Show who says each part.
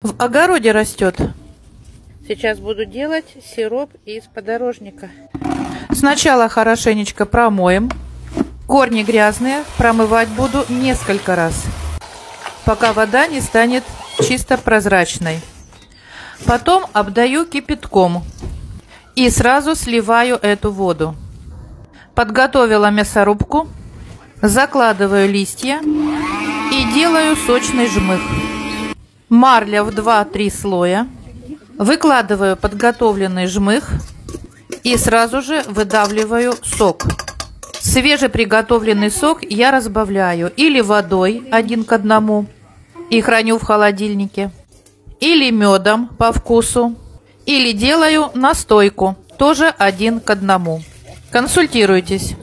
Speaker 1: В огороде растет. Сейчас буду делать сироп из подорожника. Сначала хорошенечко промоем. Корни грязные, промывать буду несколько раз, пока вода не станет чисто прозрачной. Потом обдаю кипятком и сразу сливаю эту воду. Подготовила мясорубку, закладываю листья и делаю сочный жмых. Марля в 2-3 слоя. Выкладываю подготовленный жмых и сразу же выдавливаю сок. Свежеприготовленный сок я разбавляю или водой 1 к 1 и храню в холодильнике, или медом по вкусу, или делаю настойку тоже 1 к 1. Консультируйтесь.